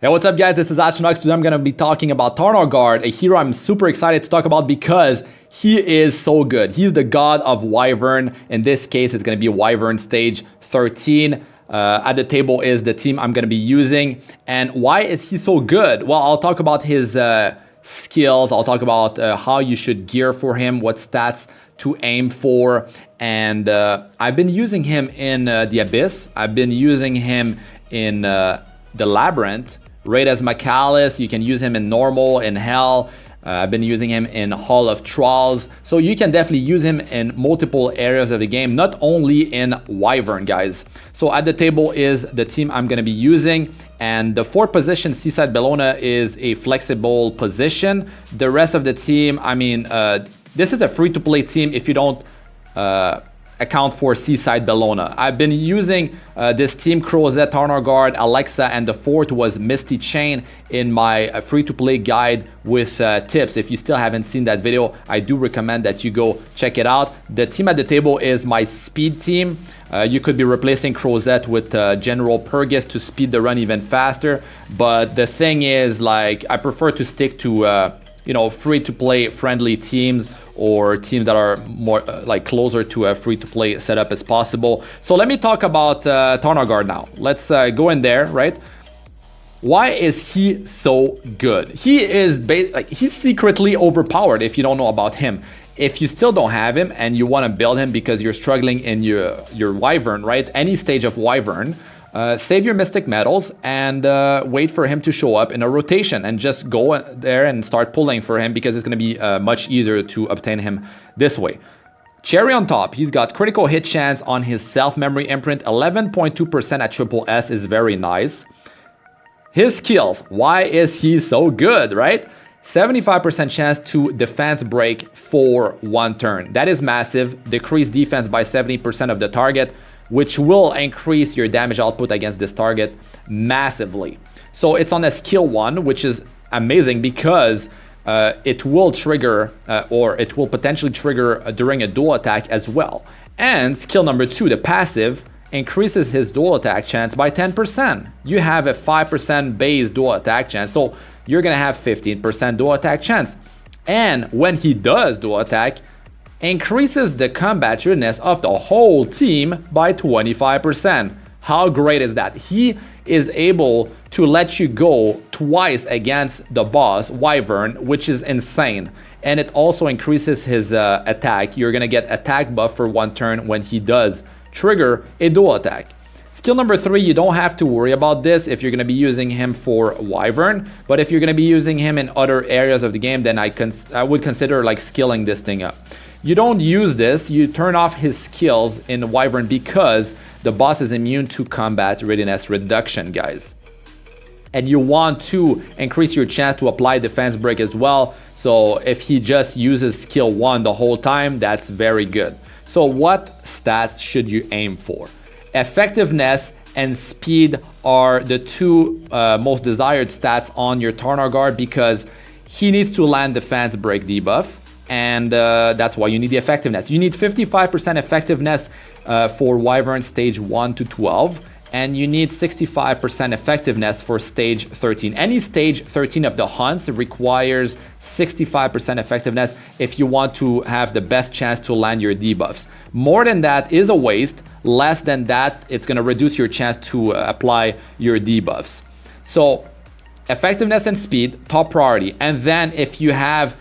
Hey, what's up guys, this is Astranox. Today I'm going to be talking about Taranor Guard, a hero I'm super excited to talk about because he is so good. He's the god of Wyvern. In this case, it's going to be Wyvern stage 13. At the table is the team I'm going to be using. And why is he so good? Well, I'll talk about his skills. I'll talk about how you should gear for him, what stats to aim for. And I've been using him in the Abyss. I've been using him in the Labyrinth. Right as Achates, you can use him in normal, in hell. I've been using him in Hall of Trolls. So you can definitely use him in multiple areas of the game, not only in Wyvern, guys. So at the table is the team I'm going to be using. And the 4th position, Seaside Bellona, is a flexible position. The rest of the team, I mean, this is a free-to-play team if you don't account for Seaside Bellona. I've been using this team, Crozet, Taranor Guard, Alexa, and the 4th was Misty Chain in my free-to-play guide with tips. If you still haven't seen that video, I do recommend that you go check it out. The team at the table is my speed team. You could be replacing Crozet with General Purgus to speed the run even faster. But the thing is, like, I prefer to stick to free-to-play friendly teams or teams that are more like closer to a free-to-play setup as possible. So let me talk about Taranor Guard now. Let's go in there, right? Why is he so good? He is he's secretly overpowered if you don't know about him. If you still don't have him and you want to build him because you're struggling in your Wyvern, right? Any stage of Wyvern, save your Mystic Metals and wait for him to show up in a rotation and just go there and start pulling for him because it's going to be much easier to obtain him this way. Cherry on top, he's got critical hit chance on his self-memory imprint. 11.2% at triple S is very nice. His skills, why is he so good, right? 75% chance to defense break for 1 turn. That is massive. Decrease defense by 70% of the target, which will increase your damage output against this target massively. So it's on a skill 1, which is amazing because it will trigger or it will potentially trigger during a dual attack as well. And skill number 2, the passive, increases his dual attack chance by 10%. You have a 5% base dual attack chance, so you're gonna have 15% dual attack chance. And when he does dual attack, increases the combat readiness of the whole team by 25%. How great is that? He is able to let you go twice against the boss, Wyvern, which is insane. And it also increases his attack. You're gonna get attack buff for 1 turn when he does trigger a dual attack. Skill number 3, you don't have to worry about this if you're going to be using him for Wyvern, but if you're going to be using him in other areas of the game, then I would consider like skilling this thing up. You don't use this, you turn off his skills in Wyvern because the boss is immune to combat readiness reduction, guys. And you want to increase your chance to apply defense break as well. So if he just uses skill 1 the whole time, that's very good. So what stats should you aim for? Effectiveness and speed are the 2 most desired stats on your Taranor Guard because he needs to land defense break debuff, and that's why you need the effectiveness. You need 55% effectiveness for Wyvern stage 1 to 12, and you need 65% effectiveness for stage 13. Any stage 13 of the hunts requires 65% effectiveness if you want to have the best chance to land your debuffs. More than that is a waste. Less than that, it's going to reduce your chance to apply your debuffs. So effectiveness and speed, top priority. And then if you have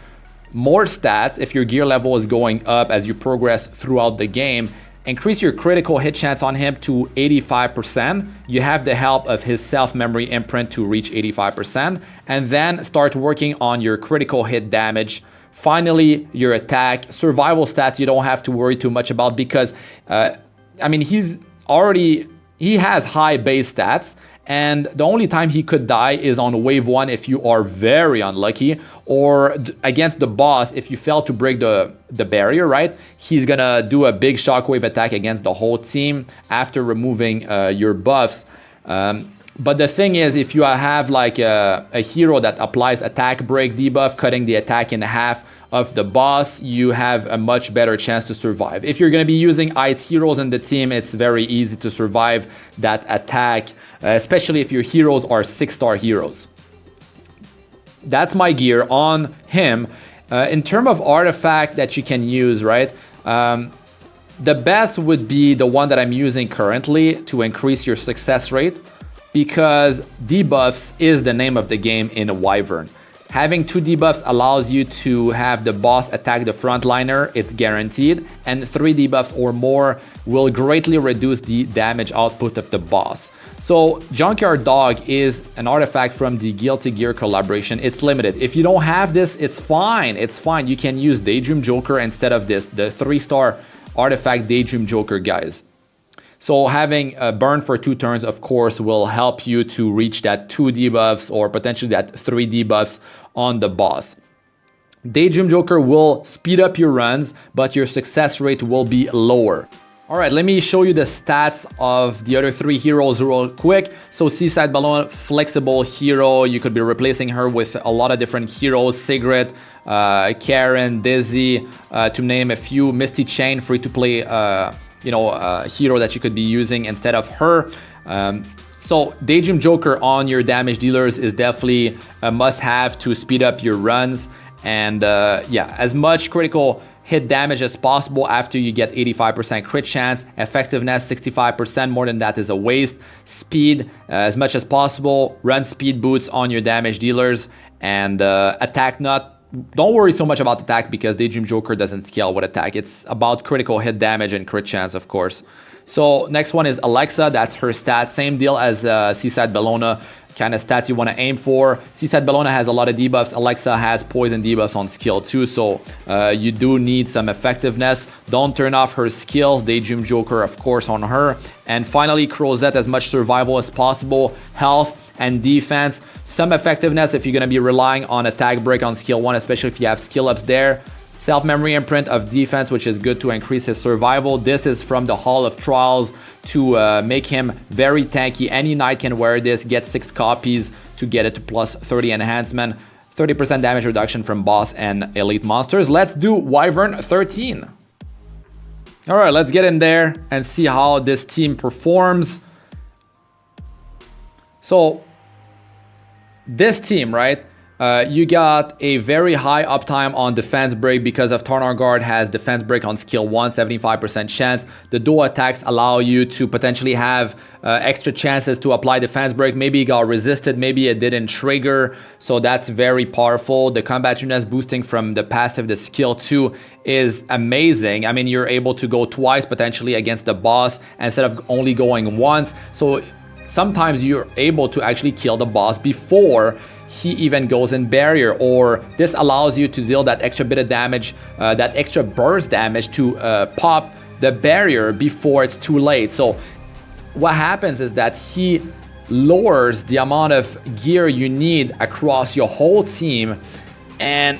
more stats, if your gear level is going up as you progress throughout the game, increase your critical hit chance on him to 85%. You have the help of his self-memory imprint to reach 85%. And then start working on your critical hit damage. Finally, your attack. Survival stats you don't have to worry too much about because, I mean, he has high base stats. And the only time he could die is on wave 1 if you are very unlucky, or against the boss if you fail to break the barrier, right? He's gonna do a big shockwave attack against the whole team after removing your buffs. But the thing is, if you have like a hero that applies attack break debuff, cutting the attack in half of the boss, you have a much better chance to survive. If you're going to be using ice heroes in the team, it's very easy to survive that attack, especially if your heroes are 6-star heroes. That's my gear on him. In terms of artifact that you can use, right? The best would be the one that I'm using currently to increase your success rate, because debuffs is the name of the game in Wyvern. Having 2 debuffs allows you to have the boss attack the frontliner, it's guaranteed, and 3 debuffs or more will greatly reduce the damage output of the boss. So Junkyard Dog is an artifact from the Guilty Gear collaboration. It's limited. If you don't have this, it's fine. It's fine. You can use Daydream Joker instead of this, the 3-star artifact Daydream Joker, guys. So having a burn for 2 turns, of course, will help you to reach that 2 debuffs or potentially that 3 debuffs on the boss. Daydream Joker will speed up your runs, but your success rate will be lower. All right, let me show you the stats of the other 3 heroes real quick. So Seaside Bellona, flexible hero. You could be replacing her with a lot of different heroes. Sigrid, Karen, Dizzy, to name a few. Misty Chain, free to play hero that you could be using instead of her. So Daydream Joker on your damage dealers is definitely a must-have to speed up your runs. And yeah, as much critical hit damage as possible after you get 85% crit chance. Effectiveness 65%, more than that is a waste. Speed as much as possible. Run speed boots on your damage dealers. And attack not. Don't worry so much about attack because Daydream Joker doesn't scale with attack. It's about critical hit damage and crit chance, of course. So next one is Alexa. That's her stat. Same deal as Seaside Bellona. Kind of stats you want to aim for. Seaside Bellona has a lot of debuffs. Alexa has poison debuffs on skill too. So you do need some effectiveness. Don't turn off her skills. Daydream Joker, of course, on her. And finally, Crozet, as much survival as possible. Health and defense. Some effectiveness if you're going to be relying on attack break on skill 1, especially if you have skill ups there. Self-memory imprint of defense, which is good to increase his survival. This is from the Hall of Trials to make him very tanky. Any knight can wear this, get 6 copies to get it to plus 30 enhancement. 30% damage reduction from boss and elite monsters. Let's do Wyvern 13. All right, let's get in there and see how this team performs. So this team, right? You got a very high uptime on defense break because of Taranor Guard has defense break on skill 1, 75% chance. The dual attacks allow you to potentially have extra chances to apply defense break. Maybe it got resisted, maybe it didn't trigger. So that's very powerful. The combativeness boosting from the passive, the skill 2 is amazing. I mean, you're able to go twice potentially against the boss instead of only going once. So sometimes you're able to actually kill the boss before he even goes in barrier, or this allows you to deal that extra bit of damage, that extra burst damage to pop the barrier before it's too late. So what happens is that he lowers the amount of gear you need across your whole team, and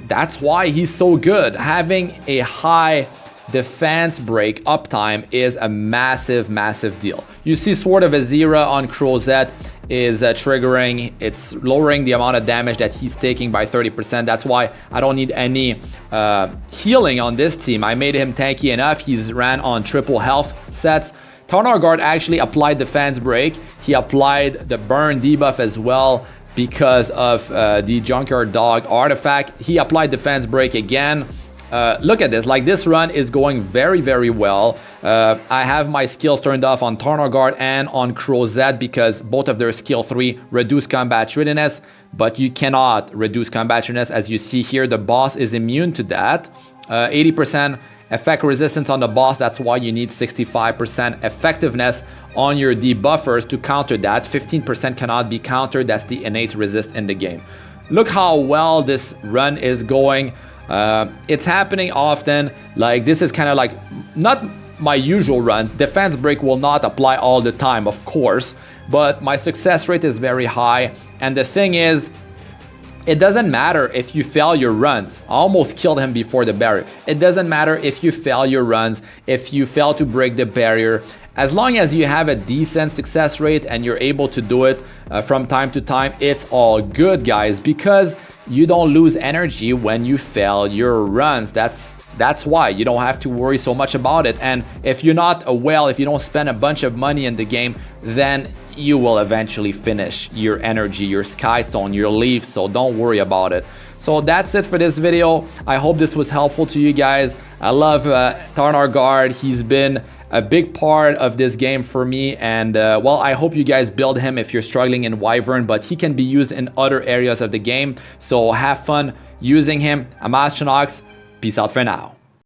that's why he's so good. Having a high defense break uptime is a massive deal. You see Sword of Azira on Crozet is triggering. It's lowering the amount of damage that he's taking by 30%. That's why I don't need any healing on this team. I made him tanky enough. He's ran on triple health sets. Taranor Guard actually applied defense break. He applied the burn debuff as well because of the Junkyard Dog artifact. He applied defense break again. Look at this, like this run is going very well. I have my skills turned off on Taranor Guard and on Crozet because both of their skill 3 reduce combat readiness, but you cannot reduce combat readiness. As you see here, the boss is immune to that. 80% effect resistance on the boss, that's why you need 65% effectiveness on your debuffers to counter that. 15% cannot be countered, that's the innate resist in the game. Look how well this run is going. It's happening often. Like this is kind of like not my usual runs. Defense break will not apply all the time, of course, but my success rate is very high. And the thing is, it doesn't matter if you fail your runs. I almost killed him before the barrier. It doesn't matter if you fail your runs, if you fail to break the barrier. As long as you have a decent success rate and you're able to do it from time to time, it's all good, guys, because you don't lose energy when you fail your runs. That's why you don't have to worry so much about it. And if you're not a whale, if you don't spend a bunch of money in the game, then you will eventually finish your energy, your sky stone, your leaf, so don't worry about it. So that's it for this video. I hope this was helpful to you guys. I love Taranor Guard. He's been a big part of this game for me, and well, I hope you guys build him if you're struggling in Wyvern, but he can be used in other areas of the game, so have fun using him. I'm Astranox. Peace out for now.